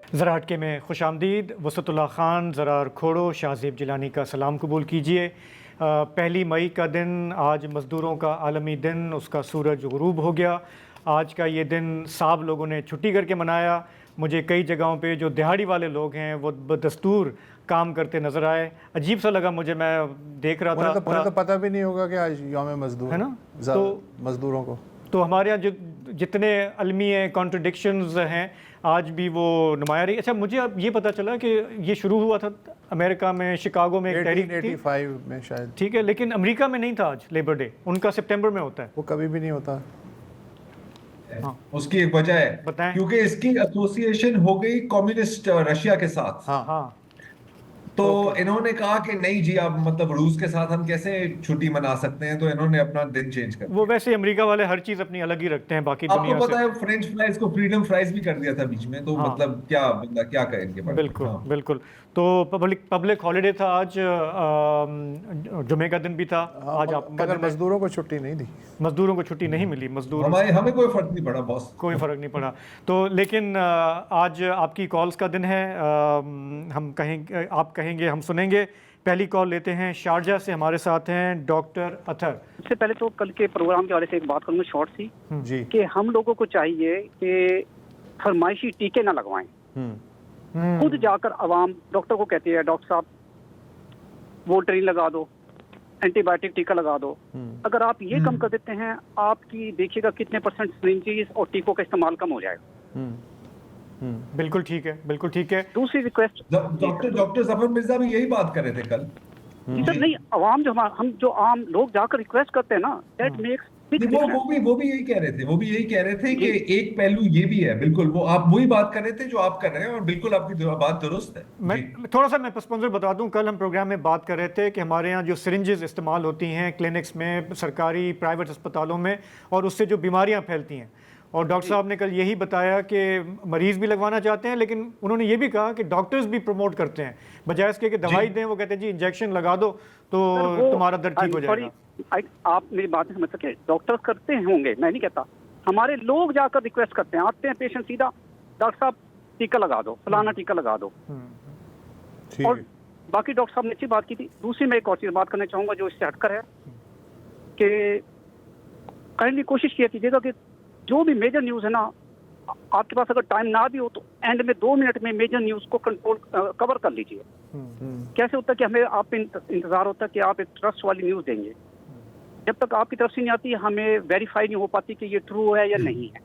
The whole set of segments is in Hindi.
ज़रा हटके में खुशामदीद। वसतुल्लाह ख़ान, ज़रार खोड़ो, शाहज़ेब जिलानी का सलाम कबूल कीजिए। 1 मई का दिन आज मज़दूरों का आलमी दिन, उसका सूरज ग़ुरूब हो गया। आज का ये दिन साहब लोगों ने छुट्टी करके मनाया। मुझे कई जगहों पे जो दिहाड़ी वाले लोग हैं वो बदस्तूर काम करते नज़र आए। अजीब सा लगा मुझे, मैं देख रहा था उन्हें तो पता भी नहीं होगा कि आज यौम मज़दूर है ना। तो मज़दूरों को तो हमारे यहाँ जितने अलमी कॉन्ट्रडिक्शंस हैं आज भी वो नुमाया रही। अच्छा, मुझे अब ये पता चला कि ये शुरू हुआ था अमेरिका में, शिकागो में, 1885 में शायद। ठीक है, लेकिन अमेरिका में नहीं था आज लेबर डे, उनका सितंबर में होता है। वो कभी भी नहीं होता। हाँ, उसकी एक वजह है, बताएं। क्योंकि इसकी एसोसिएशन हो गई कम्युनिस्ट रशिया के साथ। हाँ हाँ, तो इन्होंने कहा कि नहीं जी, अब मतलब रूस के साथ हम कैसे छुट्टी मना सकते हैं, तो इन्होंने अपना दिन चेंज कर वो दिया। वैसे अमेरिका वाले हर चीज़ अपनी अलग ही रखते हैं बाकी आपको दुनिया पता से। है फ्रेंच फ्राइज को फ्रीडम फ्राइज भी कर दिया था बीच में, तो हाँ, मतलब क्या बंदा क्या करे इनके बारे में। बिल्कुल हाँ। बिल्कुल। तो पब्लिक हॉलीडे था आज, जुमे का दिन भी था आज। आपका मगर दिन है। मज़दूरों को छुट्टी नहीं दी। मज़दूरों को छुट्टी नहीं मिली, मज़दूर हमें कोई फर्क नहीं पड़ा बॉस। कोई फ़र्क नहीं पड़ा। तो लेकिन आज आपकी कॉल्स का दिन है। हम कहेंगे, आप कहेंगे, हम सुनेंगे। पहली कॉल लेते हैं शारजा से। हमारे साथ हैं डॉक्टर अथर। सबसे पहले तो कल के प्रोग्राम के बारे से एक बात करूंगा शॉर्ट सी, जी। कि हम लोगों को चाहिए कि फरमाइशी टीके ना लगवाएं। खुद जाकर आवाम डॉक्टर को कहती है, डॉक्टर साहब वोल्टरिन लगा दो, एंटीबायोटिक टीका लगा दो। अगर आप ये कम कर देते हैं, आपकी देखिएगा कितने परसेंट सिरिंजेस और टीकों का इस्तेमाल कम हो जाएगा। बिल्कुल ठीक है, बिल्कुल ठीक है। दूसरी रिक्वेस्ट, डॉक्टर जफर मिर्जा भी यही बात कर रहे थे कल। सर नहीं, आवाम जो हम जो आम लोग जाकर रिक्वेस्ट करते हैं ना, दैट मेक्स वो भी यही कह रहे थे, कि एक पहलू ये भी है। बिल्कुल, वो आप वही बात कर रहे थे जो आप कर रहे हैं, और बिल्कुल आपकी बात दुरुस्त है। मैं थोड़ा सा पस मंजर बता दूं। कल हम प्रोग्राम में बात कर रहे थे कि हमारे यहाँ जो सिरिंजेस इस्तेमाल होती हैं क्लिनिक्स में, सरकारी प्राइवेट अस्पतालों में, और उससे जो बीमारियाँ फैलती हैं, और डॉक्टर साहब ने कल यही बताया कि मरीज़ भी लगवाना चाहते हैं, लेकिन उन्होंने ये भी कहा कि डॉक्टर्स भी प्रमोट करते हैं, बजाय इसके कि दवाई दें वो कहते हैं जी इंजेक्शन लगा दो तो तुम्हारा दर्द ठीक हो जाएगा। आप मेरी बात नहीं समझ सके, डॉक्टर करते होंगे, मैं नहीं कहता। हमारे लोग जाकर रिक्वेस्ट करते हैं, आते हैं पेशेंट सीधा, डॉक्टर साहब टीका लगा दो, फलाना टीका लगा दो। और बाकी डॉक्टर साहब ने अच्छी बात की थी। दूसरी मैं एक और चीज बात करना चाहूंगा जो इससे हटकर है, कि काइंडली कोशिश किया कीजिएगा कि जो भी मेजर न्यूज है ना, आपके पास अगर टाइम ना भी हो तो एंड में 2 मिनट में मेजर न्यूज को कवर कर लीजिए। कैसे होता है कि हमें आप पे इंतजार होता है कि आप एक ट्रस्ट वाली न्यूज देंगे, जब तक आपकी तरफ से नहीं आती हमें वेरीफाई नहीं हो पाती कि ये ट्रू है या नहीं है।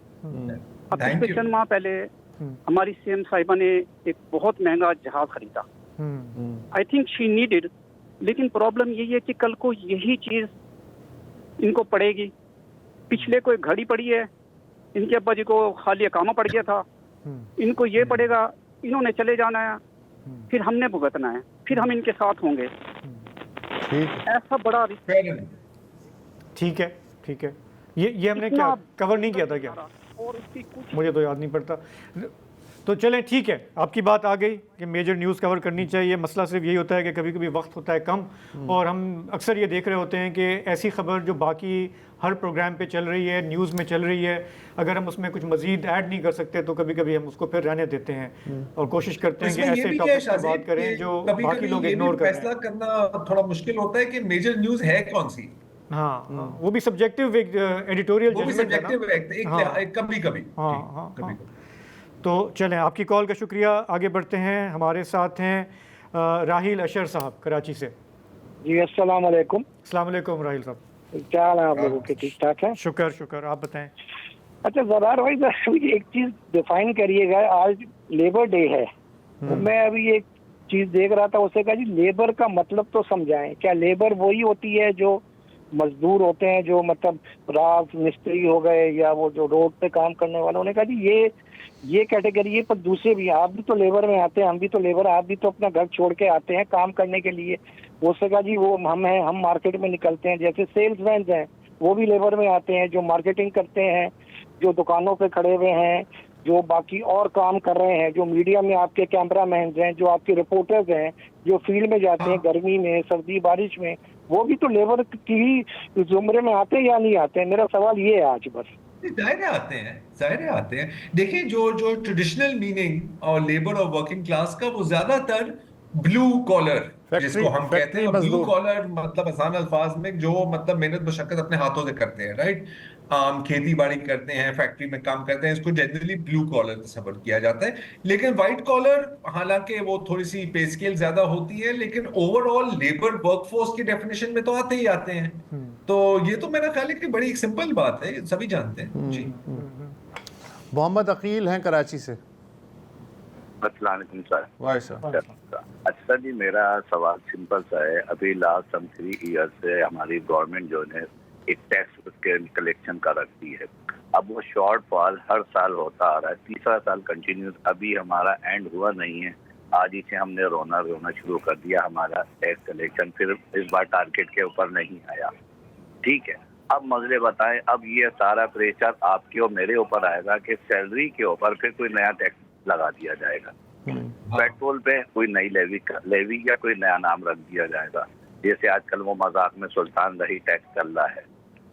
अब पिछले चंद माह पहले हमारी सीएम साहिबा ने एक बहुत महंगा जहाज खरीदा। आई थिंक शी नीडेड, लेकिन प्रॉब्लम यही है कि कल को यही चीज इनको पड़ेगी। पिछले कोई घड़ी पड़ी है, इनके अब्बा जी को खाली अकामा पड़ गया था, इनको ये पड़ेगा, इन्होंने चले जाना है, फिर हमने भुगतना है, फिर हम इनके साथ होंगे। ऐसा बड़ा ठीक है, ठीक है। ये हमने क्या कवर नहीं किया था क्या? और उसकी कुछ मुझे तो याद नहीं पड़ता। तो चलें, ठीक है, आपकी बात आ गई कि मेजर न्यूज़ कवर करनी चाहिए। मसला सिर्फ यही होता है कि कभी कभी वक्त होता है कम, और हम अक्सर ये देख रहे होते हैं कि ऐसी खबर जो बाकी हर प्रोग्राम पे चल रही है, न्यूज़ में चल रही है, अगर हम उसमें कुछ मजीद ऐड नहीं कर सकते तो कभी कभी हम उसको फिर रहने देते हैं और कोशिश करते हैं कि ऐसे टॉपिक पर बात करें जो बाकी लोग इग्नोर कर रहे हैं। फैसला करना थोड़ा मुश्किल होता है कि मेजर न्यूज़ है कौन सी। हाँ, वो भी सब्जेक्टिव एडिटोरियल जजमेंट है ना। कभी-कभी। तो चलें, आपकी कॉल का शुक्रिया। आगे बढ़ते हैं। हमारे साथ हैं राहिल अशर साहब कराची से। जी अस्सलाम वालेकुम। अस्सलाम वालेकुम राहिल साहब, क्या हाल है आप लोगों के? ठीक ठाक है, शुक्र शुक्र। आप बताएं। अच्छा ज़रार भाई, अभी एक चीज डिफाइन करिएगा। आज लेबर डे है, तो मैं अभी एक चीज देख रहा था, उससे कहा जी लेबर का मतलब तो समझाएं। क्या लेबर वही होती है जो मजदूर होते हैं, जो मतलब राज मिस्त्री हो गए, या वो जो रोड पे काम करने वाले? उन्होंने कहा जी ये कैटेगरी है, पर दूसरे भी, आप भी तो लेबर में आते हैं, हम भी तो लेबर, आप भी तो अपना घर छोड़ के आते हैं काम करने के लिए। उससे कहा जी वो हम हैं, हम मार्केट में निकलते हैं, जैसे सेल्समैन हैं वो भी लेबर में आते हैं, जो मार्केटिंग करते हैं, जो दुकानों पे खड़े हुए हैं, जो बाकी और काम कर रहे हैं, जो मीडिया में आपके कैमरामैन हैं, जो आपके रिपोर्टर्स हैं, जो फील्ड में जाते हैं गर्मी में, सर्दी बारिश में, वो भी तो लेबर की ही जुमरे में आते हैं या नहीं आते हैं? मेरा सवाल ये है आज बस। जाहिर आते हैं। देखिए जो जो ट्रेडिशनल मीनिंग और लेबर और वर्किंग क्लास का वो ज्यादातर ब्लू कॉलर जिसको हम कहते फैक्ट्री हैं, ब्लू मजदूर। कॉलर मतलब आसान अल्फाज में जो मतलब मेहनत मशक्कत अपने हाथों से करते हैं, राइट। खेती बाड़ी करते हैं, फैक्ट्री में काम करते हैं, इसको जनरली ब्लू कॉलर तस्वर किया जाता है। लेकिन व्हाइट कॉलर हालांकि वो थोड़ी सी पे स्केल ज्यादा होती है, लेकिन ओवरऑल लेबर वर्कफोर्स की डेफिनेशन में तो आते ही आते हैं। तो ये तो मेरा ख्याल है कि बड़ी एक सिंपल बात है, सभी जानते हैं जी। मोहम्मद अकील हैं कराची से। अस्सलाम वालेकुम सर। वाह सर। अच्छा जी, मेरा सवाल सिंपल सा है। अभी लास्ट सम 3 ईयर से हमारी गवर्नमेंट जो है एक टैक्स उसके कलेक्शन का रखती है। अब वो शॉर्टफॉल हर साल होता आ रहा है, तीसरा साल कंटिन्यूस, अभी हमारा एंड हुआ नहीं है। आज ही से हमने रोना शुरू कर दिया, हमारा टैक्स कलेक्शन फिर इस बार टारगेट के ऊपर नहीं आया। ठीक है, अब मसले बताएं, अब ये सारा प्रेशर आपके और मेरे ऊपर आएगा कि सैलरी के ऊपर फिर कोई नया टैक्स लगा दिया जाएगा। पेट्रोल पे कोई नई लेवी या कोई नया नाम रख दिया जाएगा, जैसे आजकल वो मजाक में सुल्तान रही टैक्स चल रहा है।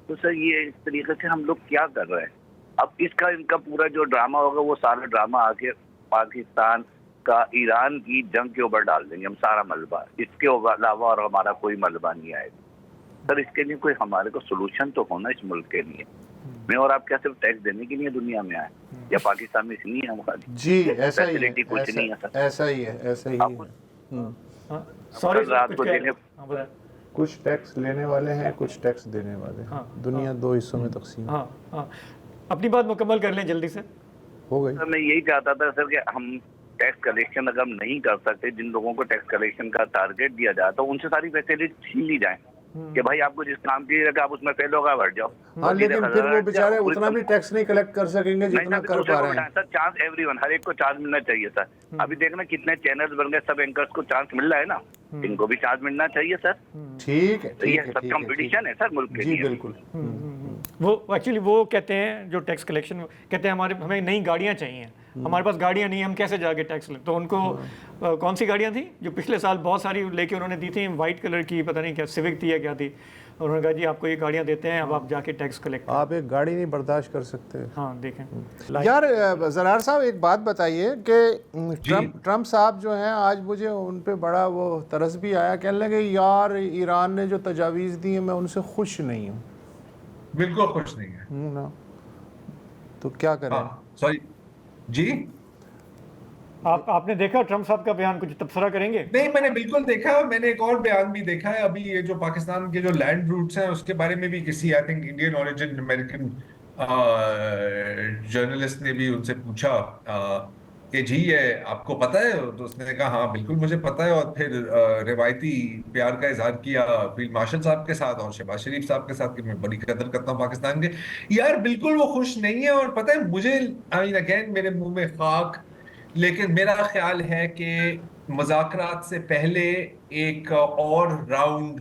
तो सर ये इस तरीके से हम लोग क्या कर रहे हैं? अब इनका पूरा जो ड्रामा होगा वो सारा ड्रामा आके पाकिस्तान का ईरान की जंग के ऊपर डाल देंगे हम सारा मलबा, इसके अलावा और हमारा कोई मलबा नहीं आएगा। सर इसके लिए कोई हमारे को सोल्यूशन तो होना इस मुल्क के लिए। मैं और आप क्या सिर्फ टैक्स देने के लिए दुनिया में आए, या पाकिस्तान में इसलिए हम खाली? जी ऐसा ही है, कुछ नहीं है सर, ऐसा ही है, ऐसा ही है। सॉरी रात को देने कुछ टैक्स लेने वाले हैं, कुछ टैक्स देने वाले हैं। दुनिया दो हिस्सों में तकसीम। हाँ, अपनी बात मुकम्मल कर लें जल्दी से। हो गई। सर मैं यही चाहता था सर कि हम टैक्स कलेक्शन अगर हम नहीं कर सकते, जिन लोगों को टैक्स कलेक्शन का टारगेट दिया जाता है उनसे सारी फैसिलिटी छीन ली जाए कि भाई आपको जिस काम की जगह आप उसमें फेल होगा भर जाओ। हाँ, लेकिन फिर वो बेचारे उतना भी टैक्स नहीं कलेक्ट कर सकेंगे जितना कर पा रहे हैं। सर चांस एवरीवन, हर एक को चांस मिलना चाहिए सर। अभी देखना कितने चैनल्स बन गए, सब एंकर्स को चांस मिल रहा है ना, इनको भी चांस मिलना चाहिए सर। ठीक है, तो ये सब कंपटीशन है सर मुल्क के जी लिए। बिल्कुल। वो एक्चुअली वो कहते हैं जो टैक्स कलेक्शन कहते हैं हमें नई गाड़ियाँ चाहिए, हमारे पास गाड़ियाँ नहीं, हम कैसे जाके टैक्स लें? तो उनको कौन सी गाड़ियाँ थी जो पिछले साल बहुत सारी लेके उन्होंने दी थी, वाइट कलर की, पता नहीं क्या सिविक थी या क्या थी, उन्होंने कहा जी आपको ये गाड़ियाँ देते हैं, अब आप जाके टैक्स कलेक्ट। आप एक गाड़ी नहीं बर्दाश्त कर सकते। हाँ देखें यार ज़रार साहब एक बात बताइए कि ट्रम्प साहब जो हैं, आज मुझे उन पे बड़ा वो तरस भी आया, कहने लगे यार ईरान ने जो तजावीज़ दी है मैं उनसे खुश नहीं हूँ। बिल्कुल खुश नहीं है ना, तो क्या करें? सॉरी जी, आपने देखा ट्रम्प साहब का बयान, कुछ तबसरा करेंगे? नहीं मैंने बिल्कुल देखा, मैंने एक और बयान भी देखा है अभी, ये जो पाकिस्तान के जो लैंड रूट्स हैं उसके बारे में भी किसी I think Indian origin American journalist ने भी उनसे पूछा कि जी ये आपको पता है? तो उसने कहा हाँ बिल्कुल मुझे पता है, और फिर रिवायती प्यार का इजहार किया फील्ड मार्शल साहब के साथ और शहबाज शरीफ साहब के साथ कि मैं बड़ी कदर करता हूँ पाकिस्तान के। यार बिल्कुल वो खुश नहीं है, और पता है मुझे आई मीन अगेन मेरे मुंह में खाक, लेकिन मेरा ख्याल है कि मुज़ाकरात से पहले एक और राउंड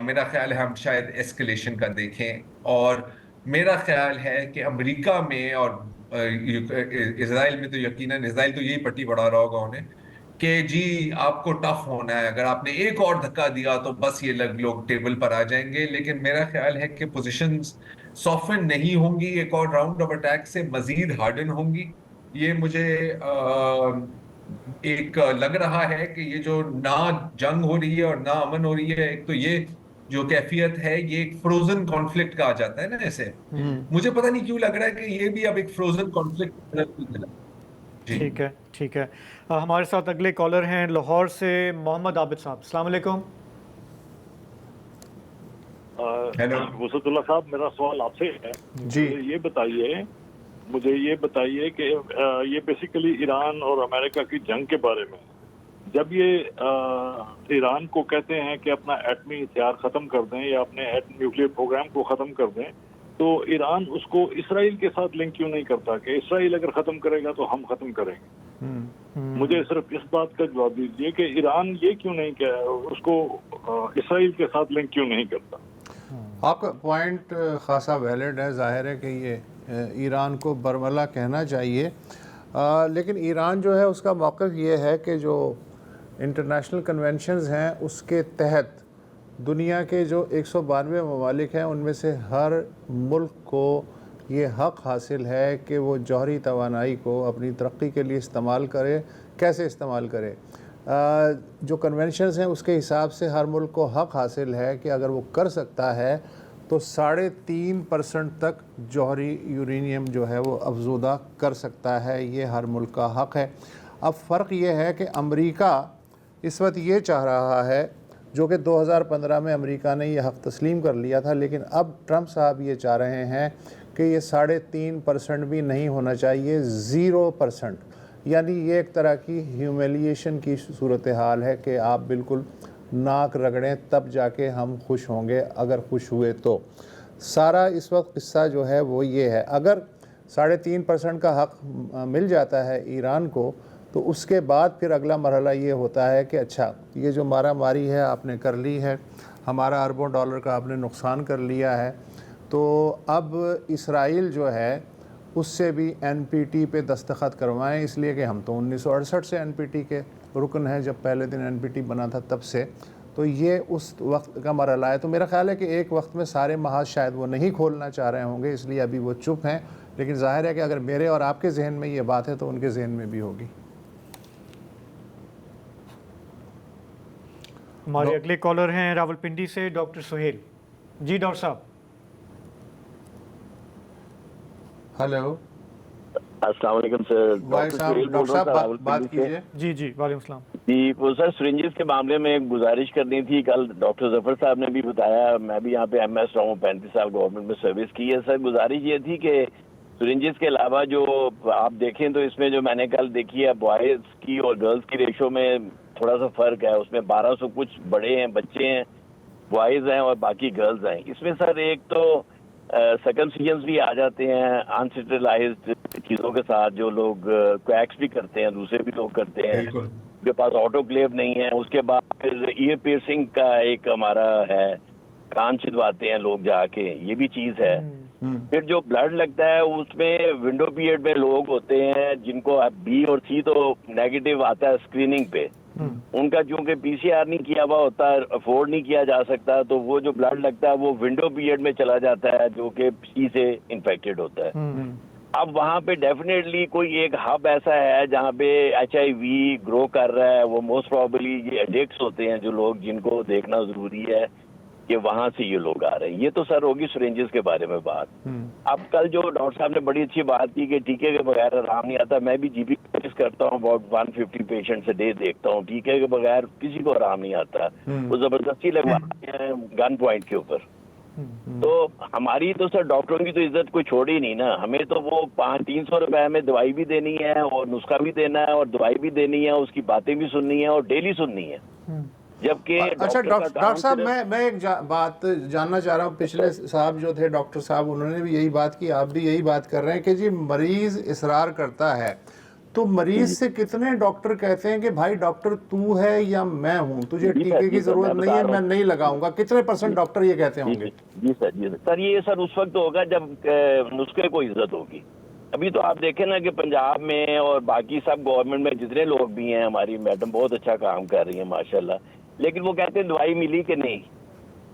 मेरा ख्याल है हम शायद एस्केलेशन का देखें, और मेरा ख्याल है कि अमेरिका में और इजराइल में तो यकीनन इजराइल तो यही पट्टी बढ़ा रहा होगा उन्हें कि जी आपको टफ होना है, अगर आपने एक और धक्का दिया तो बस ये लोग टेबल पर आ जाएंगे। लेकिन मेरा ख्याल है कि पोजीशंस सॉफ्टन नहीं होंगी, एक और राउंड ऑफ अटैक से मजीद हार्डन होंगी। ये मुझे एक लग रहा है कि ये जो ना जंग हो रही है और ना अमन हो रही है, एक तो ये जो कैफियत है ये एक फ्रोजन कॉन्फ्लिक्ट का आ जाता है ना ऐसे, मुझे पता नहीं क्यों लग रहा है कि ये भी अब एक फ्रोजन कॉन्फ्लिक्ट। ठीक है। हमारे साथ अगले कॉलर हैं लाहौर से मोहम्मद आबिद साहब। अस्सलाम वालेकुम। हेलो वसतुल्ला साहब, मेरा सवाल आपसे है जी। मुझे ये बताइए कि ये बेसिकली ईरान और अमेरिका की जंग के बारे में, जब ये ईरान को कहते हैं कि अपना एटमी हथियार ख़त्म कर दें या अपने न्यूक्लियर प्रोग्राम को ख़त्म कर दें, तो ईरान उसको इसराइल के साथ लिंक क्यों नहीं करता कि इसराइल अगर ख़त्म करेगा तो हम ख़त्म करेंगे? मुझे सिर्फ इस बात का जवाब दीजिए कि ईरान ये क्यों नहीं उसको इसराइल के साथ लिंक क्यों नहीं करता? आपका पॉइंट खासा वैलिड है, जाहिर है कि ये ईरान को बरमला कहना चाहिए, लेकिन ईरान जो है उसका मौक़िफ़ ये है कि जो इंटरनेशनल कन्वेंशंस हैं उसके तहत दुनिया के जो 192 ममालिक हैं उनमें से हर मुल्क को ये हक़ हासिल है कि वो जौहरी तवानाई को अपनी तरक्की के लिए इस्तेमाल करे। कैसे इस्तेमाल करे? जो कन्वेंशंस हैं उसके हिसाब से हर मुल्क को हक़ हासिल है कि अगर वो कर सकता है तो 3.5% तक जौहरी यूरेनियम जो है वो अफज़ूदा कर सकता है। ये हर मुल्क का हक़ है। अब फ़र्क ये है कि अमेरिका इस वक्त ये चाह रहा है, जो कि 2015 में अमेरिका ने यह हक़ तस्लीम कर लिया था, लेकिन अब ट्रंप साहब ये चाह रहे हैं कि ये 3.5% भी नहीं होना चाहिए, 0%। यानी ये एक तरह की ह्यूमिलिएशन की सूरत हाल है कि आप बिल्कुल नाक रगड़ें तब जाके हम खुश होंगे, अगर खुश हुए तो। सारा इस वक्त किस्सा जो है वो ये है, अगर 3.5% का हक़ मिल जाता है ईरान को, तो उसके बाद फिर अगला मरहला ये होता है कि अच्छा, ये जो मारा मारी है आपने कर ली है, हमारा अरबों डॉलर का आपने नुकसान कर लिया है, तो अब इसराइल जो है उससे भी NPT पे दस्तखत करवाएं, इसलिए कि हम तो 1968 से NPT के रुकन हैं, जब पहले दिन NPT बना था तब से। तो ये उस वक्त का मरहला है। तो मेरा ख्याल है कि एक वक्त में सारे महाज शायद वो नहीं खोलना चाह रहे होंगे, इसलिए अभी वो चुप हैं। लेकिन जाहिर है कि अगर मेरे और आपके जहन में ये बात है तो उनके जहन में भी होगी। हमारे अगले कॉलर हैं रावलपिंडी से डॉक्टर सुहेल। जी डॉक्टर साहब। हेलो, अस्सलाम वालेकुम सर। डॉक्टर साहब बात कीजिए। जी जी, वालेकुम सलाम। जी, वो सर सिरिंजेस के मामले में एक गुजारिश करनी थी। कल डॉक्टर जफर साहब ने भी बताया, मैं भी यहाँ पे MS रहा हूँ, 35 साल गवर्नमेंट में सर्विस की है। सर गुजारिश ये थी कि सिरिंजेस के अलावा जो आप देखें तो इसमें जो मैंने कल देखी है, बॉयज़ की और गर्ल्स की रेशो में थोड़ा सा फर्क है। उसमें 1200 कुछ बड़े हैं, बच्चे हैं, बॉयज़ हैं और बाकी गर्ल्स हैं। इसमें सर एक तो सर्कमसिजन्स भी आ जाते हैं अनस्टेरिलाइज्ड चीज़ों के साथ, जो लोग क्वैक्स भी करते हैं, दूसरे भी लोग करते हैं, उनके पास ऑटोक्लेव नहीं है। उसके बाद फिर ईयर पियर्सिंग का एक हमारा है, कान छिदवाते हैं लोग जाके, ये भी चीज़ है। फिर जो ब्लड लगता है उसमें विंडो पीरियड में लोग होते हैं जिनको B और C तो नेगेटिव आता है स्क्रीनिंग पे, उनका चूंकि PCR नहीं किया हुआ होता है, अफोर्ड नहीं किया जा सकता, तो वो जो ब्लड लगता है वो विंडो पीरियड में चला जाता है, जो कि C से इन्फेक्टेड होता है। अब वहाँ पे डेफिनेटली कोई एक हब ऐसा है जहाँ पे HIV ग्रो कर रहा है, वो मोस्ट प्रॉबली ये एडिक्ट्स होते हैं, जो लोग जिनको देखना जरूरी है कि वहां से ये लोग आ रहे हैं। ये तो सर होगी सिरिंजेस के बारे में बात। अब कल जो डॉक्टर साहब ने बड़ी अच्छी बात की कि टीके के बगैर आराम नहीं आता। मैं भी GP प्रैक्टिस करता हूँ, अबाउट 150 पेशेंट से डे देखता हूँ। टीके के बगैर किसी को आराम नहीं आता, वो जबरदस्ती लगवाते हैं गन पॉइंट के ऊपर। तो हमारी तो सर डॉक्टरों की तो इज्जत कोई छोड़ी नहीं ना। हमें तो वो 300 रुपए में दवाई भी देनी है और नुस्खा भी देना है और दवाई भी देनी है, उसकी बातें भी सुननी है और डेली सुननी है। जबकि अच्छा डॉक्टर साहब, मैं एक बात जानना चाह रहा हूँ। पिछले साहब जो थे डॉक्टर साहब, उन्होंने भी यही बात की, आप भी यही बात कर रहे हैं कि जी मरीज इसरार करता है, तो मरीज से कितने डॉक्टर कहते हैं कि भाई डॉक्टर तू है या मैं हूँ, तुझे टीके की जरूरत नहीं है, मैं नहीं लगाऊंगा। कितने % डॉक्टर ये कहते होंगे? जी सर ये सर उस वक्त होगा जब नुस्खे को इज्जत होगी। अभी तो आप देखें ना कि पंजाब में और बाकी सब गवर्नमेंट में जितने लोग भी हैं, हमारी मैडम बहुत अच्छा काम कर रही है माशाल्लाह, लेकिन वो कहते हैं दवाई मिली कि नहीं।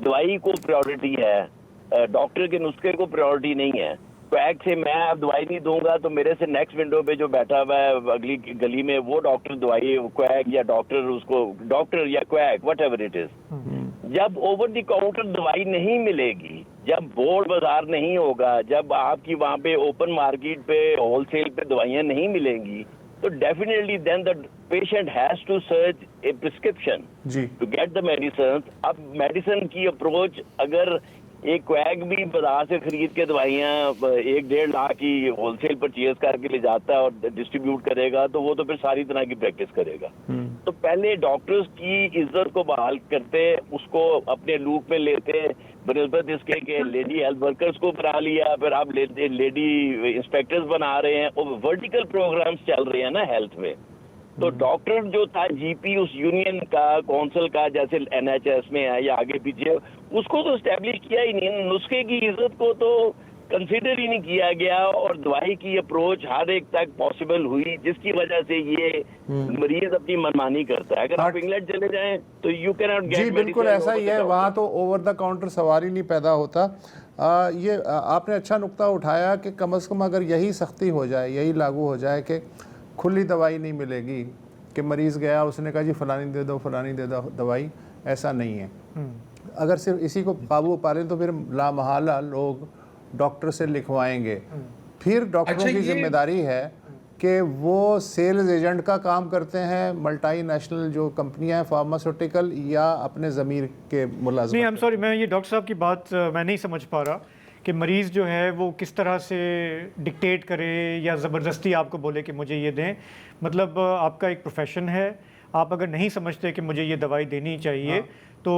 दवाई को प्रायोरिटी है, डॉक्टर के नुस्खे को प्रायोरिटी नहीं है। क्वैक से मैं अब दवाई नहीं दूंगा तो मेरे से नेक्स्ट विंडो पे जो बैठा हुआ है अगली गली में, वो डॉक्टर दवाई, क्वैक या डॉक्टर उसको डॉक्टर या quack what ever it is, जब ओवर द काउंटर दवाई नहीं मिलेगी, जब बोर्ड बाजार नहीं होगा, जब आपकी वहाँ पे ओपन मार्केट पे होलसेल पे दवाइयाँ नहीं मिलेंगी, तो definitely then the patient has to search a prescription to get the medicine. अब मेडिसिन की अप्रोच, अगर एक क्वैक भी बाजार से खरीद के दवाइयाँ 1-1.5 लाख की होलसेल परचेज करके ले जाता है और डिस्ट्रीब्यूट करेगा, तो वो तो फिर सारी तरह की प्रैक्टिस करेगा। तो पहले डॉक्टर्स की इज्जत को बहाल करते, उसको अपने लूप में लेते, बनिस्बत इसके के लेडी हेल्थ वर्कर्स को बना लिया, फिर आप लेडी इंस्पेक्टर्स बना रहे हैं और वर्टिकल प्रोग्राम्स चल रहे हैं ना हेल्थ में। तो डॉक्टर जो था GP उस यूनियन का, काउंसिल का, जैसे NHS में है या आगे पीछे, उसको तो स्टैब्लिश किया ही नहीं। नुस्खे की इज्जत को तो कंसीडर ही नहीं किया गया और दवाई की अप्रोच हर एक तक पॉसिबल हुई, जिसकी वजह से ये मरीज अपनी मनमानी करता है। अगर आप इंग्लैंड चले जाएं तो यू कैन नॉट गेट। जी बिल्कुल ऐसा ही है, वहाँ तो ओवर द काउंटर सवाल ही नहीं पैदा होता। ये आपने अच्छा नुक्ता उठाया कि कम से कम अगर यही सख्ती हो जाए, यही लागू हो जाए कि खुली दवाई नहीं मिलेगी, कि मरीज़ गया उसने कहा जी फलानी दे दो फलानी दे दो दवाई, ऐसा नहीं है। अगर सिर्फ इसी को काबू पा लें तो फिर लामहला लोग डॉक्टर से लिखवाएंगे। फिर डॉक्टरों की जिम्मेदारी है कि वो सेल्स एजेंट का काम करते हैं, मल्टीनेशनल जो कंपनियां हैं फार्मास्यूटिकल, या अपने ज़मीर के मुलाजिम। नहीं, आई एम सॉरी, मैं ये डॉक्टर साहब की बात मैं नहीं समझ पा रहा कि मरीज़ जो है वो किस तरह से डिक्टेट करे या ज़बरदस्ती आपको बोले कि मुझे ये दें। मतलब आपका एक प्रोफेशन है, आप अगर नहीं समझते कि मुझे ये दवाई देनी चाहिए तो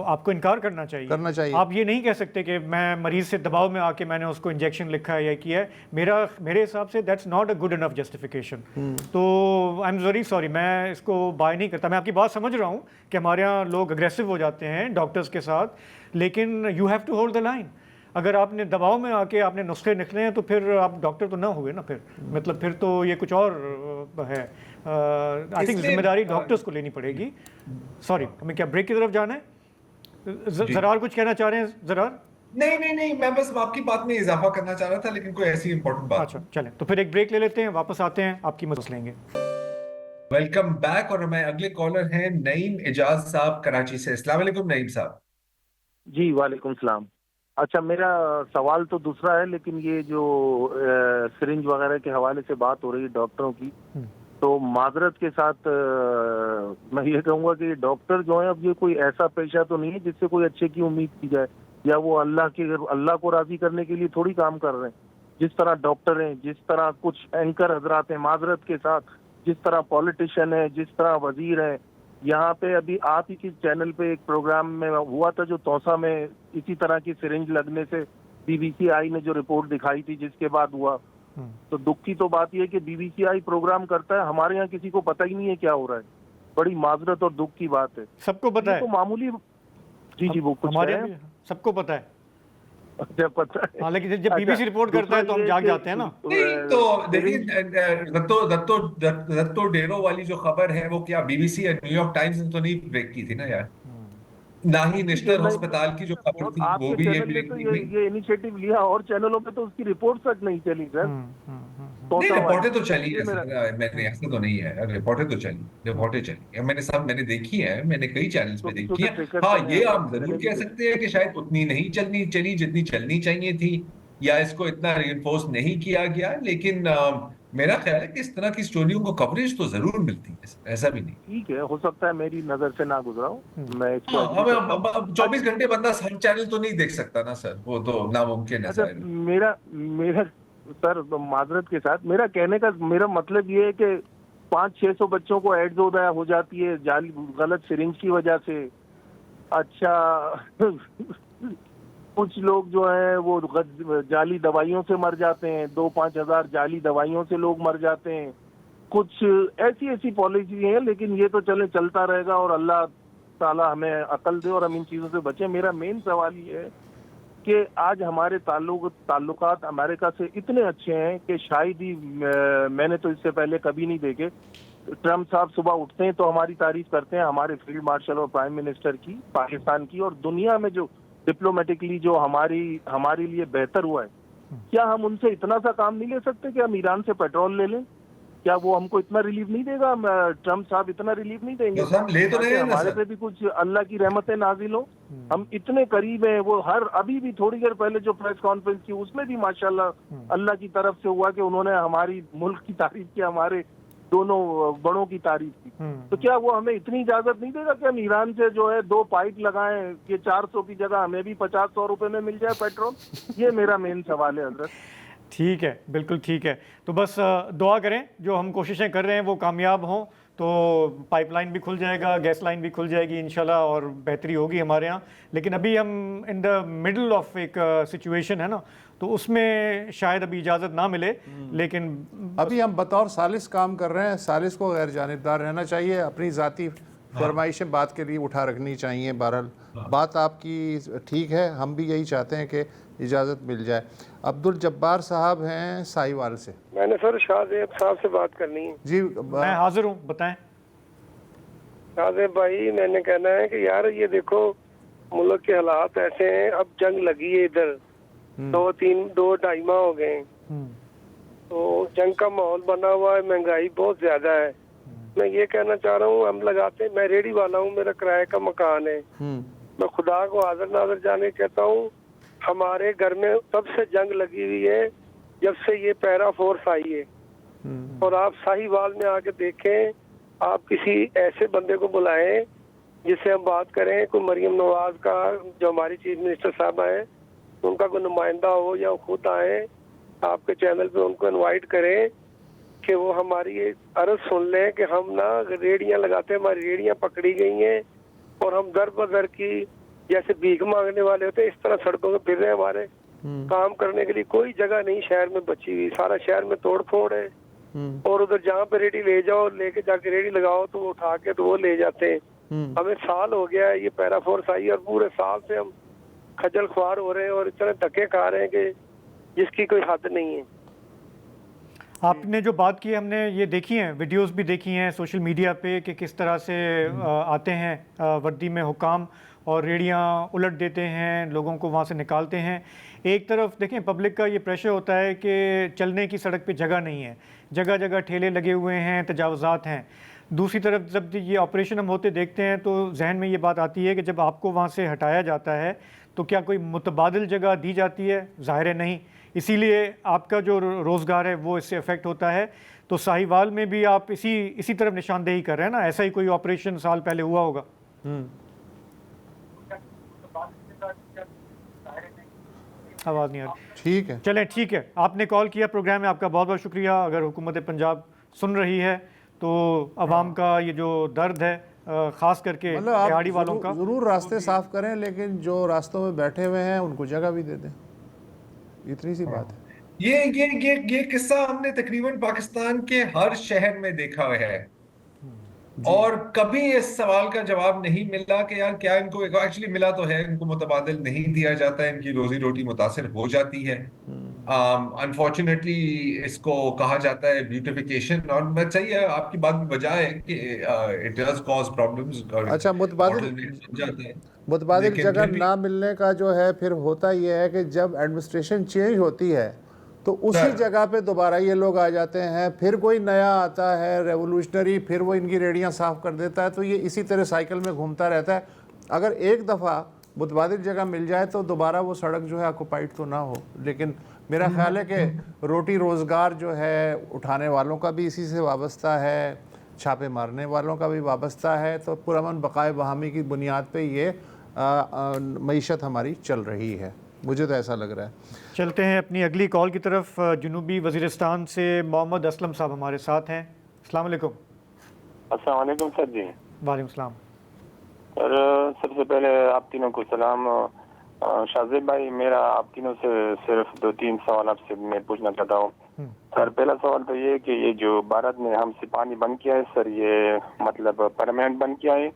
आपको इनकार करना चाहिए। आप ये नहीं कह सकते कि मैं मरीज़ से दबाव में आके मैंने उसको इंजेक्शन लिखा है या किया है। मेरे हिसाब से that's not a good enough justification. तो आई एम वेरी सॉरी, मैं इसको बाय नहीं करता। मैं आपकी बात समझ रहा हूँ कि हमारे यहाँ लोग अग्रेसिव हो जाते हैं डॉक्टर्स के साथ, लेकिन you have to hold the line. अगर आपने दबाव में आके आपने नुस्खे निकले हैं तो फिर आप डॉक्टर तो ना हुए ना, फिर मतलब फिर तो ये कुछ और है। आई थिंक जिम्मेदारी डॉक्टर्स को लेनी पड़ेगी। सॉरी, हमें क्या ब्रेक की तरफ जाना है? जरार कुछ कहना चाह रहे हैं? जरार? नहीं, मैं बस आपकी बात में इजाफा करना चाह रहा था, लेकिन कोई ऐसी इंपॉर्टेंट बात। अच्छा चलें, तो फिर एक ब्रेक ले लेते हैं, वापस आते हैं, आपकी मदद लेंगे। Welcome back. और हमारे अगले कॉलर हैं नईम एजाज साहब कराची से। अस्सलाम वालेकुम नईम साहब। जी वालेकुम सलाम। अच्छा, मेरा सवाल तो दूसरा है, लेकिन ये जो सिरिंज वगैरह के हवाले से बात हो रही है डॉक्टरों की, तो माजरत के साथ मैं ये कहूँगा कि डॉक्टर जो है, अब ये कोई ऐसा पेशा तो नहीं है जिससे कोई अच्छे की उम्मीद की जाए, या वो अल्लाह को राजी करने के लिए थोड़ी काम कर रहे हैं। जिस तरह डॉक्टर हैं, जिस तरह कुछ एंकर हजरात हैं, माजरत के साथ जिस तरह पॉलिटिशियन है, जिस तरह वजीर है, यहाँ पे अभी आप ही किस चैनल पे एक प्रोग्राम में हुआ था जो तौसा में इसी तरह की सिरिंज लगने से बीबीसीआई ने जो रिपोर्ट दिखाई थी, जिसके बाद हुआ। तो दुख की तो बात यह है कि बीबीसीआई प्रोग्राम करता है, हमारे यहाँ किसी को पता ही नहीं है क्या हो रहा है। बड़ी माजरत और दुख की बात है। सबको पता है तो मामूली जी वो कुछ हमारे सबको पता है। अच्छा, पता है। हाँ, लेकिन जब बीबीसी रिपोर्ट करता है तो हम जाग जाते हैं ना। नहीं तो देखिए, रत्तो डेरो वाली जो खबर है वो क्या बीबीसी या न्यूयॉर्क टाइम्स ने तो नहीं ब्रेक की थी ना यार, ना ही नेशनल हॉस्पिटल की जो खबर थी वो भी ये ब्रेक की थी। ये इनिशिएटिव लिया और चैनलों पे तो उसकी रिपोर्ट तक नहीं चली सर। नहीं, रिपोर्टें तो चली है सर, मैंने ऐसा तो नहीं है, रिपोर्टें तो चली, मैंने देखी है, मैंने कई चैनल्स पे देखी है। हाँ, ये आप जरूर कह सकते हैं कि शायद उतनी नहीं चली जितनी चलनी चाहिए थी, या इसको इतना रिइंफोर्स नहीं किया गया, लेकिन मेरा ख्याल है कि इस तरह की स्टोरियों को कवरेज तो जरूर मिलती है, ऐसा भी नहीं। ठीक है, हो सकता है मेरी नजर से ना गुजरा हूं मैं इसको। 24 घंटे बंदा हर चैनल तो नहीं देख सकता ना सर, वो तो नामुमकिन है। अच्छा, मेरा सर माजरत के साथ मेरा कहने का मेरा मतलब ये है कि 500-600 बच्चों को एड्स हो जाती है जाली गलत सिरिंज की वजह से। अच्छा कुछ लोग जो है वो जाली दवाइयों से मर जाते हैं, 2-5 हजार जाली दवाइयों से लोग मर जाते हैं। कुछ ऐसी पॉलिसी है, लेकिन ये तो चलता रहेगा और अल्लाह ताला हमें अकल दे और हम इन चीजों से बचें। मेरा मेन सवाल ये है कि आज हमारे ताल्लुकात अमेरिका से इतने अच्छे हैं कि शायद ही मैंने तो इससे पहले कभी नहीं देखे। ट्रम्प साहब सुबह उठते हैं तो हमारी तारीफ करते हैं, हमारे फील्ड मार्शल और प्राइम मिनिस्टर की, पाकिस्तान की, और दुनिया में जो डिप्लोमेटिकली जो हमारे लिए बेहतर हुआ है। क्या हम उनसे इतना सा काम नहीं ले सकते कि हम ईरान से पेट्रोल ले लें? क्या वो हमको इतना रिलीफ नहीं देगा? ट्रम्प साहब इतना रिलीफ नहीं देंगे? तो हम ले तो रहे हैं ना हमारे सर। पे भी कुछ अल्लाह की रहमतें नाजिल हो। हम इतने करीब हैं। वो अभी भी थोड़ी देर पहले जो प्रेस कॉन्फ्रेंस की उसमें भी माशाल्लाह अल्लाह की तरफ से हुआ कि उन्होंने हमारी मुल्क की तारीफ की, हमारे दोनों बड़ों की तारीफ की। तो क्या वो हमें इतनी इजाजत नहीं देगा कि हम ईरान से जो है 2 पाइप लगाएं कि 400 की जगह हमें भी 50-100 रुपए में मिल जाए पेट्रोल? ये मेरा मेन सवाल है हजरत। ठीक है, बिल्कुल ठीक है। तो बस दुआ करें, जो हम कोशिशें कर रहे हैं वो कामयाब हों, तो पाइपलाइन भी खुल जाएगा, गैस लाइन भी खुल जाएगी इंशाल्लाह, और बेहतरी होगी हमारे यहाँ। लेकिन अभी हम इन द मिडल ऑफ एक सिचुएशन है ना, तो उसमें शायद अभी इजाज़त ना मिले, लेकिन अभी हम बतौर सालिस काम कर रहे हैं। सालिस को गैर जानिबदार रहना चाहिए, अपनी ज़ाती फरमाइशें बात के लिए उठा रखनी चाहिए। बहरहाल बात आपकी ठीक है, हम भी यही चाहते हैं कि इजाज़त मिल जाए। अब्दुल जब्बार साहब हैं साहिवाल से। मैंने सर शाहजेब साहब से बात करनी है। जी मैं हाजिर हूँ, बताएं। शाहजेब भाई, मैंने कहना है कि यार ये देखो मुल्क के हालात ऐसे हैं, अब जंग लगी है इधर, 2-2.5 माह हो गए, तो जंग का माहौल बना हुआ है, महंगाई बहुत ज्यादा है। मैं ये कहना चाह रहा हूँ, हम लगाते, मैं रेडी वाला हूँ, मेरा किराए का मकान है, मैं खुदा को हाजिर नाज़र जाने कहता हूँ, हमारे घर में तब से जंग लगी हुई है जब से ये पैरा फोर्स आई है। और आप साहिवाल में आके देखें, आप किसी ऐसे बंदे को बुलाएं जिससे हम बात करें, कोई मरियम नवाज का, जो हमारी चीफ मिनिस्टर साहब है, उनका कोई नुमाइंदा हो या खुद आए आपके चैनल पे, उनको इनवाइट करें कि वो हमारी ये अर्ज सुन लें कि हम ना रेडियां लगाते हैं, हमारी रेडियां पकड़ी गई हैं और हम दर बदर की जैसे भीख मांगने वाले होते हैं, इस तरह सड़कों पे फिर रहे हैं। हमारे काम करने के लिए कोई जगह नहीं शहर में बची हुई, सारा शहर में तोड़ फोड़ है। और उधर जहाँ पे रेडी ले जाओ, लेके जाके रेडी लगाओ तो वो उठा के तो वो ले जाते हैं। हमें साल हो गया है ये पैरा फोर्स आई, और पूरे साल से हम खजल ख्वार हो रहे हैं और इतने धक्के खा रहे हैं कि जिसकी कोई हद नहीं है। आपने जो बात की, हमने ये देखी हैं, वीडियोस भी देखी हैं सोशल मीडिया पे कि किस तरह से आते हैं वर्दी में हुकाम और रेडियां उलट देते हैं, लोगों को वहाँ से निकालते हैं। एक तरफ देखें पब्लिक का ये प्रेशर होता है कि चलने की सड़क पे जगह नहीं है, जगह जगह ठेले लगे हुए हैं, तजावुज़ात हैं। दूसरी तरफ जब ये ऑपरेशन हम होते देखते हैं तो जहन में ये बात आती है कि जब आपको वहाँ से हटाया जाता है तो क्या कोई मुतबादिल जगह दी जाती है? ज़ाहिर है नहीं, इसीलिए आपका जो रोज़गार है वो इससे अफेक्ट होता है। तो साहिवाल में भी आप इसी तरफ निशानदेही कर रहे हैं ना, ऐसा ही कोई ऑपरेशन साल पहले हुआ होगा। आवाज़ नहीं आ रही। ठीक है, चलें ठीक है, आपने कॉल किया प्रोग्राम में, आपका बहुत बहुत शुक्रिया। अगर हुकूमत पंजाब सुन रही है तो अवाम का ये जो दर्द है, ख़ास करके दिहाड़ी वालों का, ज़रूर रास्ते साफ़ करें, लेकिन जो रास्तों में बैठे हुए हैं उनको जगह भी दे दें, इतनी सी बात है। ये किस्सा हमने तकरीबन पाकिस्तान के हर शहर में देखा है और कभी इस सवाल का जवाब नहीं मिला कि यार क्या इनको, एक्चुअली मिला तो है, इनको मुतबादिल नहीं दिया जाता है, इनकी रोजी रोटी मुतासिर हो जाती है। अनफॉर्चुनेटली इसको कहा जाता है ब्यूटिफिकेशन, और मैं सही है, आपकी बात भी वजह है कि इट डज कॉज प्रॉब्लम्स। अच्छा, मुतबादिल जगह ना मिलने का जो है फिर होता ये है कि जब एडमिनिस्ट्रेशन चेंज होती है तो उसी जगह पे दोबारा ये लोग आ जाते हैं, फिर कोई नया आता है रेवोल्यूशनरी, फिर वो इनकी रेडियां साफ़ कर देता है, तो ये इसी तरह साइकिल में घूमता रहता है। अगर एक दफ़ा मुतबादिल जगह मिल जाए तो दोबारा वो सड़क जो है ऑक्युपाइड तो ना हो, लेकिन मेरा ख्याल है कि रोटी रोज़गार जो है उठाने वालों का भी इसी से वाबस्ता है, छापे मारने वालों का भी वाबस्ता है, तो पुरअमन बकाए बहामी की बुनियाद पे ये मईशत हमारी चल रही है, मुझे तो ऐसा लग रहा है। चलते हैं अपनी अगली कॉल की तरफ। जनूबी वज़ीरिस्तान से मोहम्मद असलम साहब हमारे साथ हैं। अस्सलाम वालेकुम। अस्सलाम वालेकुम सर जी। वालेकुम सलाम। सर सबसे पहले आप तीनों को सलाम। शाहजेब भाई, मेरा आप तीनों से सिर्फ 2-3 सवाल आपसे मैं पूछना चाहता हूँ। सर पहला सवाल तो ये कि ये जो भारत ने हमसे पानी बंद किया है सर, ये मतलब परमानेंट बंद किया है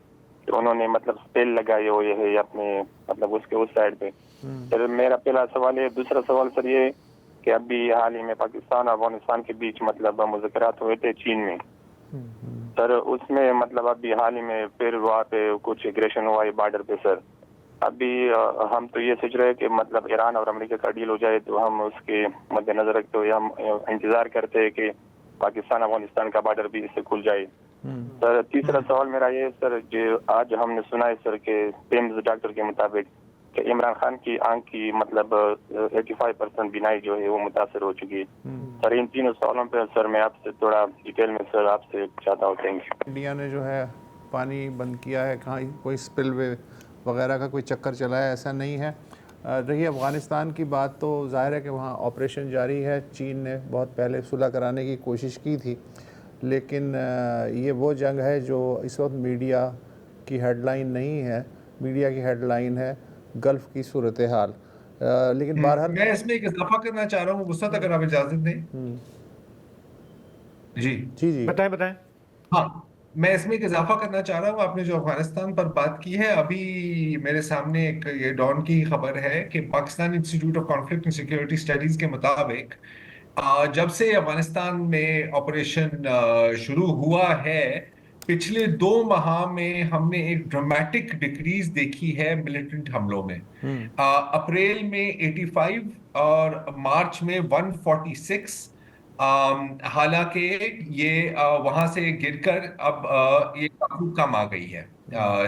तो उन्होंने मतलब स्पेल लगाए हुए है अपने मतलब उसके उस साइड पे? सर मेरा पहला सवाल है। दूसरा सवाल सर ये कि अभी हाल ही में पाकिस्तान और अफगानिस्तान के बीच मतलब मुज़ाकरात हुए थे चीन में, सर उसमें मतलब अभी हाल ही में फिर वहाँ पे कुछ एग्रेशन हुआ है बॉर्डर पे सर। अभी हम तो ये सोच रहे हैं कि मतलब ईरान और अमेरिका का डील हो जाए तो हम उसके मद्देनजर रखते हुए हम इंतजार करते हैं कि पाकिस्तान अफगानिस्तान का बॉर्डर भी इससे खुल जाए। सर तीसरा सवाल मेरा ये सर, जो आज हमने सुना है सर के पेम्स डॉक्टर के मुताबिक कि इमरान खान की आंख की मतलब 85% बीनाई जो है वो मुतासर हो चुकी है। सर इन तीनों सवालों पर सर मैं आपसे थोड़ा डिटेल में सर आपसे चाहता हूँ। Thank you. इंडिया ने जो है पानी बंद किया है, कहाँ कोई स्पिलवे वगैरह का कोई चक्कर चला है, ऐसा नहीं है। रही अफ़गानिस्तान की बात तो जाहिर है कि वहाँ ऑपरेशन जारी है। चीन ने बहुत पहले सुलह कराने की कोशिश की थी, लेकिन ये वो जंग है जो इस वक्त मीडिया की हेडलाइन नहीं है, मीडिया की हेडलाइन है गल्फ़ की सूरत हाल। लेकिन बहरहाल मैं इसमें एक इजाफा करना चाह रहा हूँ गुस्सा, अगर आप इजाजत दें। जी जी जी बताएं। हाँ, मैं इसमें एक इजाफा करना चाह रहा हूँ। आपने जो अफगानिस्तान पर बात की है, अभी मेरे सामने एक ये डॉन की खबर है कि Pakistan institute of conflict and security studies के मुताबिक जब से अफगानिस्तान में ऑपरेशन शुरू हुआ है, पिछले 2 माह में हमने एक ड्रामेटिक डिक्रीज देखी है मिलिटेंट हमलों में। अप्रैल में 85 और मार्च में 146। हालांकि ये वहां से गिरकर अब ये काफी कम आ गई है।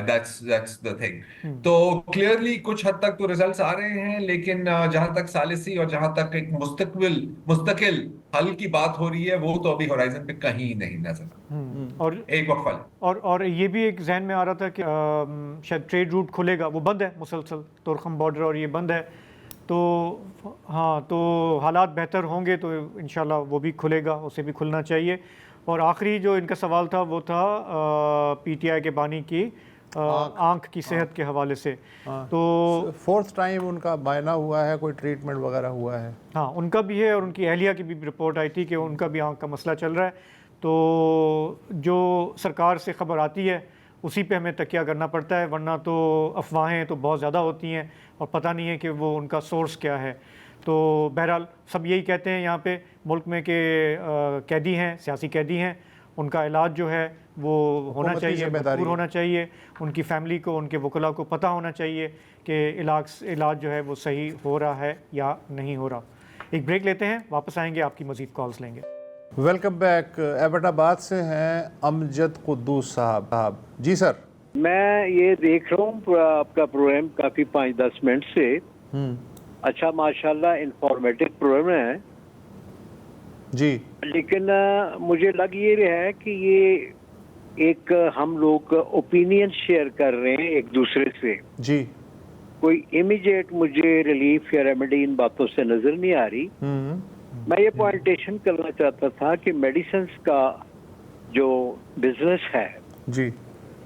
That's the thing. तो क्लियरली कुछ हद तक तो रिजल्ट्स आ रहे हैं, लेकिन जहां तक सालिसी और जहां तक एक मुस्तकिल हल की बात हो रही है, वो तो अभी होराइजन पे कहीं नहीं नजर। और एक वक्फा। और ये भी एक जहन में आ रहा था कि शायद ट्रेड रूट खुलेगा, वो बंद है मुसलसल, तोरखम बॉर्डर और ये बंद है। तो हाँ, तो हालात बेहतर होंगे तो इंशाल्लाह वो भी खुलेगा, उसे भी खुलना चाहिए। और आखिरी जो इनका सवाल था वो था पीटीआई के बानी की आँख की सेहत के हवाले से। तो 4th टाइम उनका मायना हुआ है, कोई ट्रीटमेंट वगैरह हुआ है? हाँ, उनका भी है और उनकी अहलिया की भी रिपोर्ट आई थी कि उनका भी आँख का मसला चल रहा है। तो जो सरकार से ख़बर आती है उसी पे हमें तकिया करना पड़ता है, वरना तो अफवाहें तो बहुत ज़्यादा होती हैं और पता नहीं है कि वो उनका सोर्स क्या है। तो बहरहाल सब यही कहते हैं यहाँ पे मुल्क में कि कैदी हैं, सियासी कैदी हैं, उनका इलाज जो है वो होना चाहिए, भरपूर होना चाहिए। उनकी फैमिली को, उनके वकला को पता होना चाहिए कि इलाज जो है वो सही हो रहा है या नहीं हो रहा। एक ब्रेक लेते हैं, वापस आएंगे, आपकी मज़ीद कॉल्स लेंगे। Welcome back. एबटाबाद से हैं अमजद कुद्दूस साहब। जी सर। मैं ये देख रहा हूँ आपका प्रोग्राम काफ़ी 5-10 मिनट से। अच्छा, माशाल्लाह इंफॉर्मेटिव प्रोग्राम है जी। लेकिन मुझे लग ये रहा है कि ये एक हम लोग ओपिनियन शेयर कर रहे हैं एक दूसरे से जी। कोई इमीडिएट मुझे रिलीफ या रेमेडी इन बातों से नजर नहीं आ रही। मैं ये पॉइंटेशन करना चाहता था कि मेडिसिन का जो बिजनेस है जी,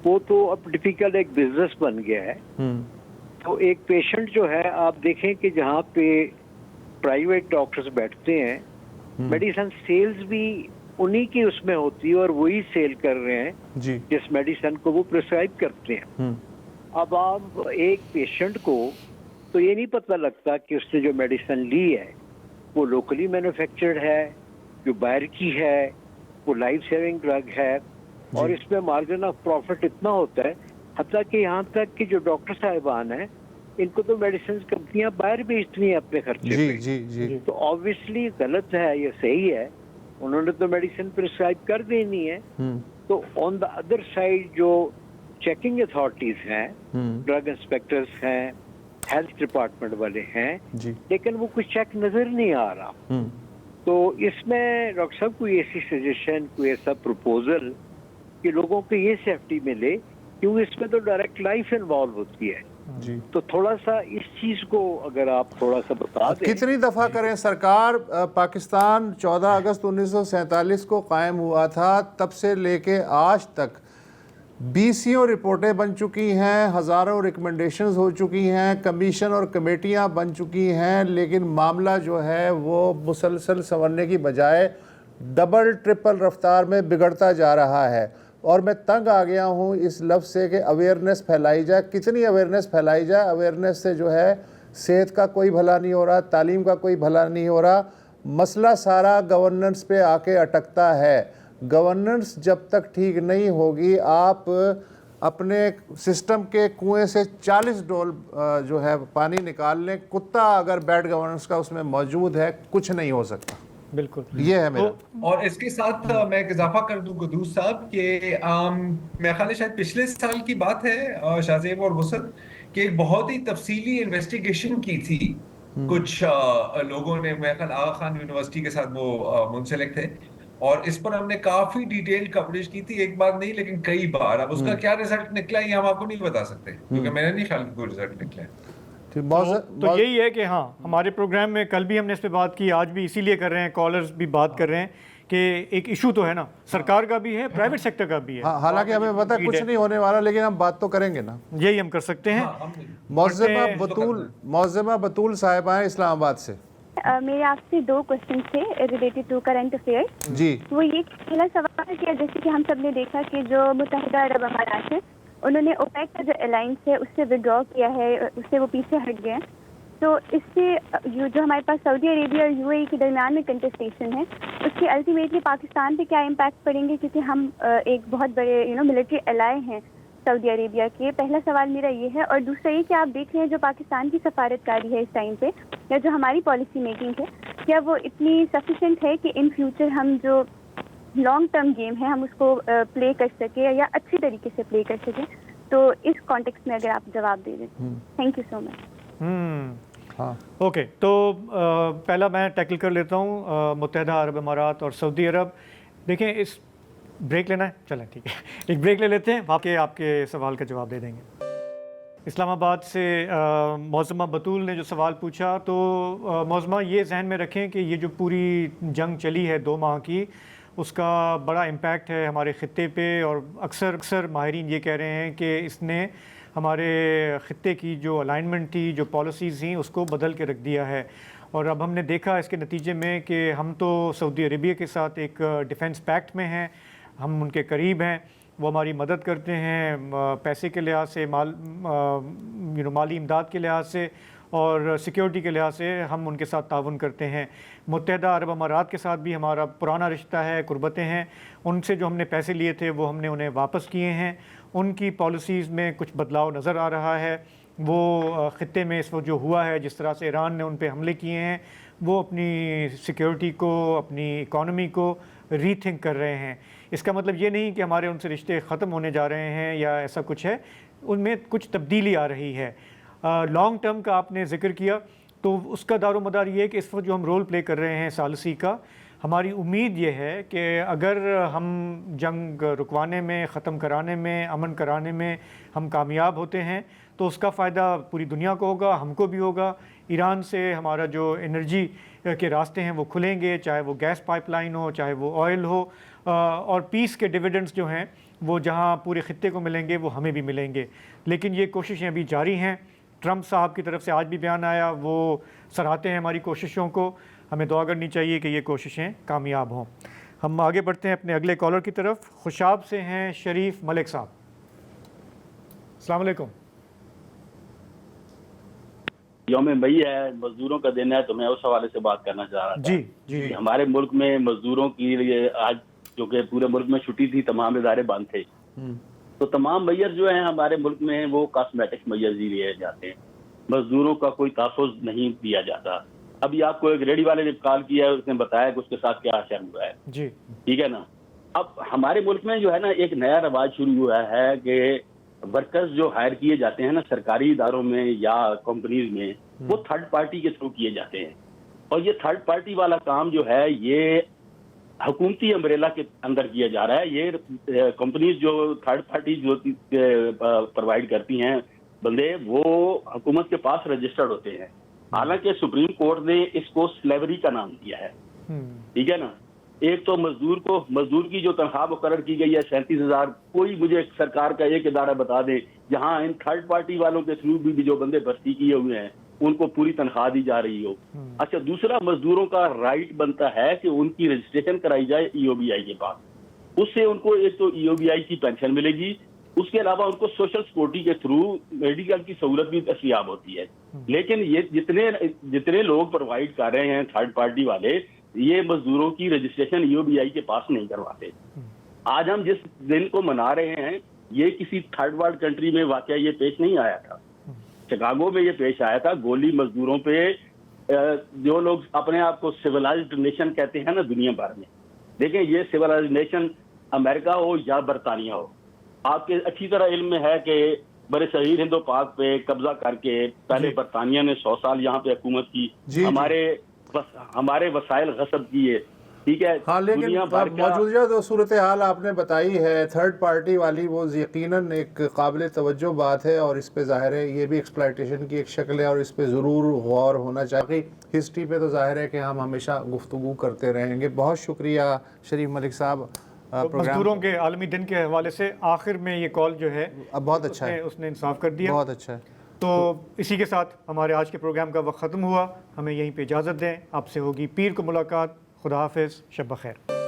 वो तो अब डिफिकल्ट एक बिजनेस बन गया है। तो एक पेशेंट जो है, आप देखें कि जहाँ पे प्राइवेट डॉक्टर्स बैठते हैं, मेडिसिन सेल्स भी उन्हीं की उसमें होती है और वही सेल कर रहे हैं जी, जिस मेडिसिन को वो प्रिस्क्राइब करते हैं। अब आप एक पेशेंट को तो ये नहीं पता लगता कि उसने जो मेडिसिन ली है वो लोकली मैन्युफैक्चर्ड है, जो बाहर की है, वो लाइफ सेविंग ड्रग है, और इसमें मार्जिन ऑफ प्रॉफिट इतना होता है, हत्ता कि यहाँ तक कि जो डॉक्टर साहिबान हैं इनको तो मेडिसिन कंपनियां बाहर बेचती हैं अपने खर्चे जी पे। जी जी। तो ऑब्वियसली गलत है, ये सही है, उन्होंने तो मेडिसिन प्रिस्क्राइब कर देनी है। तो ऑन द अदर साइड जो चेकिंग अथॉरिटीज हैं, ड्रग इंस्पेक्टर्स हैं, हेल्थ डिपार्टमेंट वाले हैं जी, लेकिन वो कुछ चेक नजर नहीं आ रहा। तो इसमें डॉक्टर साहब कोई ऐसी सजेशन, कोई ऐसा प्रपोजल कि लोगों को ये सेफ्टी मिले, क्योंकि इसमें तो डायरेक्ट लाइफ इन्वॉल्व होती है जी। तो थोड़ा सा इस चीज को अगर आप थोड़ा सा बता दें। कितनी दफ़ा करें सरकार, पाकिस्तान 14 अगस्त 1947 को कायम हुआ था, तब से लेके आज तक 20 रिपोर्टें बन चुकी हैं, हज़ारों रिकमेंडेशंस हो चुकी हैं, कमीशन और कमेटियां बन चुकी हैं, लेकिन मामला जो है वो मुसलसल संवरने की बजाय डबल ट्रिपल रफ्तार में बिगड़ता जा रहा है। और मैं तंग आ गया हूँ इस लफ्ज़ से कि अवेयरनेस फैलाई जाए। कितनी अवेयरनेस फैलाई जाए? अवेयरनेस से जो है सेहत का कोई भला नहीं हो रहा, तालीम का कोई भला नहीं हो रहा। मसला सारा गवर्नेंस पे आके अटकता है। गवर्नेंस जब तक ठीक नहीं होगी, आप अपने सिस्टम के कुएं से 40 डोल जो है पानी निकाल लें, कुत्ता अगर बैड गवर्नेंस का उसमें मौजूद है, कुछ नहीं हो सकता। बिल्कुल, ये है मेरा। और इसके साथ मैं एक इजाफा कर दूं कुद्दूस साहब कि मेरे ख्याल है शायद पिछले साल की बात है शाहजेब और वसत, कि एक बहुत ही तफसीली इन्वेस्टिगेशन की थी कुछ लोगों ने, मेरे ख्याल आगा खान यूनिवर्सिटी के साथ वो मुंसलिक थे, और इस पर हमने काफी डिटेल कवरेज की थी, एक बार नहीं लेकिन कई बार। अब उसका क्या रिजल्ट निकला ये हम आपको नहीं बता सकते, क्योंकि मैंने नहीं ख्याल कोई रिजल्ट निकला है। तो यही है कि हाँ, हमारे प्रोग्राम में कल भी हमने इस पे बात की, आज भी इसीलिए कर रहे हैं, कॉलर्स भी बात कर रहे हैं कि एक इशू तो है ना, सरकार का भी है, प्राइवेट सेक्टर का भी है। हालांकि हमें पता है कुछ नहीं होने वाला, लेकिन हम बात तो करेंगे ना, यही हम कर सकते हैं। मौज़मा बतूल साहिबा हैं इस्लामाबाद से। मेरे आपसे 2 क्वेश्चन थे रिलेटेड टू करंट अफेयर्स। जी। वो ये पहला सवाल है कि जैसे कि हम सब ने देखा कि जो मुत्तहिदा अरब अमारात है उन्होंने ओपेक का जो अलायंस है उससे विड्रॉ किया है, उससे वो पीछे हट गए हैं। तो इससे जो हमारे पास सऊदी अरेबिया और यूएई के दरमियान में कंटेस्टेशन है उसके अल्टीमेटली पाकिस्तान पे क्या इम्पैक्ट पड़ेंगे, क्योंकि हम एक बहुत बड़े मिलिट्री अलाय हैं सऊदी अरेबिया के। पहला सवाल मेरा ये है। और दूसरा ये कि आप देख रहे हैं जो पाकिस्तान की सफारतकारी है इस टाइम पे, या जो हमारी पॉलिसी मेकिंग है, क्या वो इतनी सफिशेंट है कि इन फ्यूचर हम जो लॉन्ग टर्म गेम है हम उसको प्ले कर सके या अच्छी तरीके से प्ले कर सकें? तो इस कॉन्टेक्स्ट में अगर आप जवाब दे दें। Thank you so much. हाँ ओके, तो पहला मैं टैकल कर लेता हूँ मुत्तहिदा अरब अमारात और सऊदी अरब। देखें, इस ब्रेक लेना है, चलें ठीक है, एक ब्रेक ले लेते हैं, आपके सवाल का जवाब दे देंगे। इस्लामाबाद से मौज़मा बतूल ने जो सवाल पूछा, तो मौज़मा ये जहन में रखें कि ये जो पूरी जंग चली है 2 माह की, उसका बड़ा इम्पैक्ट है हमारे ख़ित्ते पे, और अक्सर माहिरीन ये कह रहे हैं कि इसने हमारे ख़ित्ते की जो अलाइनमेंट थी, जो पॉलिसीज़ थी, उसको बदल के रख दिया है। और अब हमने देखा इसके नतीजे में कि हम तो सऊदी अरेबिया के साथ एक डिफेंस पैक्ट में हैं, हम उनके करीब हैं, वो हमारी मदद करते हैं पैसे के लिहाज से, माली इमदाद के लिहाज से और सिक्योरिटी के लिहाज से हम उनके साथ ताउन करते हैं। मुत्तहिदा अरब अमारात के साथ भी हमारा पुराना रिश्ता है, कुर्बतें हैं। उनसे जो हमने पैसे लिए थे वो हमने उन्हें वापस किए हैं। उनकी पॉलिसीज़ में कुछ बदलाव नज़र आ रहा है। वो ख़ित्ते में इस वक्त जो हुआ है, जिस तरह से ईरान ने उन पे हमले किए हैं, वो अपनी सिक्योरिटी को, अपनी इकॉनमी को रीथिंक कर रहे हैं। इसका मतलब ये नहीं कि हमारे उनसे रिश्ते ख़त्म होने जा रहे हैं या ऐसा कुछ है, उनमें कुछ तब्दीली आ रही है। लॉन्ग टर्म का आपने ज़िक्र किया, तो उसका दारोमदार ये है कि इस वक्त जो हम रोल प्ले कर रहे हैं सालसी का, हमारी उम्मीद ये है कि अगर हम जंग रुकवाने में, ख़त्म कराने में, अमन कराने में हम कामयाब होते हैं तो उसका फ़ायदा पूरी दुनिया को होगा, हमको भी होगा। ईरान से हमारा जो एनर्जी के रास्ते हैं वो खुलेंगे, चाहे वो गैस पाइपलाइन हो, चाहे वो ऑयल हो, और पीस के डिविडेंड्स जो हैं वो जहाँ पूरे ख़ित्ते को मिलेंगे वो हमें भी मिलेंगे। लेकिन ये कोशिशें अभी जारी हैं। ट्रंप साहब की तरफ से आज भी बयान आया, वो सराहते हैं हमारी कोशिशों को। हमें दुआ करनी चाहिए कि ये कोशिशें कामयाब हों। हम आगे बढ़ते हैं अपने अगले कॉलर की तरफ। खुशाब से हैं शरीफ मलिक साहब। अस्सलाम वालेकुम। यौम मई है, मजदूरों का दिन है, तो मैं उस हवाले से बात करना चाह रहा था। जी। हमारे मुल्क में मजदूरों के लिए आज जो कि पूरे मुल्क में छुट्टी थी, तमाम इदारे बंद थे, तो तमाम मैयर जो हैं हमारे मुल्क में वो कॉस्मेटिक मैयर ही लिए जाते हैं। मजदूरों का कोई तहफ़्फ़ुज़ नहीं दिया जाता। अभी आपको एक रेडी वाले ने कॉल किया है, उसने बताया कि उसके साथ क्या असर हुआ है। जी, ठीक है ना। अब हमारे मुल्क में जो है ना एक नया रवाज शुरू हुआ है कि वर्कर्स जो हायर किए जाते हैं ना सरकारी इदारों में या कंपनीज में, वो थर्ड पार्टी के थ्रू किए जाते हैं। और ये थर्ड पार्टी वाला काम जो है ये हुकूमती अम्ब्रेला के अंदर किया जा रहा है। ये कंपनीज जो थर्ड पार्टी जो प्रोवाइड करती हैं बंदे, वो हुकूमत के पास रजिस्टर्ड होते हैं। हालांकि सुप्रीम कोर्ट ने इसको स्लेवरी का नाम दिया है। ठीक है ना। एक तो मजदूर की जो तनख्वाह मुकर्रर की गई है 37,000, कोई मुझे सरकार का एक इदारा बता दे जहां इन थर्ड पार्टी वालों के थ्रू भी जो बंदे भर्ती किए हुए हैं उनको पूरी तनख्वाह दी जा रही हो। अच्छा, दूसरा मजदूरों का राइट बनता है कि उनकी रजिस्ट्रेशन कराई जाए ईओबीआई के पास। उससे उनको एक तो ईओबीआई की पेंशन मिलेगी, उसके अलावा उनको सोशल सिक्योरिटी के थ्रू मेडिकल की सहूलत भी दस्तियाब होती है। लेकिन ये जितने लोग प्रोवाइड कर रहे हैं थर्ड पार्टी वाले, ये मजदूरों की रजिस्ट्रेशन ईओबीआई के पास नहीं करवाते। आज हम जिस दिन को मना रहे हैं, ये किसी थर्ड वर्ल्ड कंट्री में वाकया ये पेश नहीं आया था। शिकागो में ये पेश आया था। गोली मजदूरों पे जो लोग अपने आप को सिविलाइज्ड नेशन कहते हैं ना दुनिया भर में, देखें ये सिविलाइज्ड नेशन अमेरिका हो या बरतानिया हो, आपके अच्छी तरह इल्म में है कि बड़े शहीद हिंदो पाक पे कब्जा करके पहले बरतानिया ने 100 साल यहाँ पे हुकूमत की, हमारे वसाइल गसब किए। ठीक है। हाँ, लेकिन मौजूदा जो सूरत हाल आपने बताई है थर्ड पार्टी वाली, वो यकीनन एक काबिल तवज्जो बात है और इस पे जाहिर है ये भी एक्सप्लॉयटेशन की एक शक्ल है और इस पे ज़रूर गौर होना चाहिए। हिस्ट्री पे तो जाहिर है कि हम हमेशा गुफ्तगू करते रहेंगे। बहुत शुक्रिया शरीफ मलिक साहब। मजदूरों के आलमी दिन के हवाले से आखिर में ये कॉल जो है अब बहुत अच्छा है, उसने इंसाफ कर दिया। बहुत अच्छा है। तो इसी के साथ हमारे आज के प्रोग्राम का वक्त ख़त्म हुआ। हमें यहीं पे इजाज़त दें। आपसे होगी पीर को मुलाकात। खुदा हाफिज़, शब बख़ैर।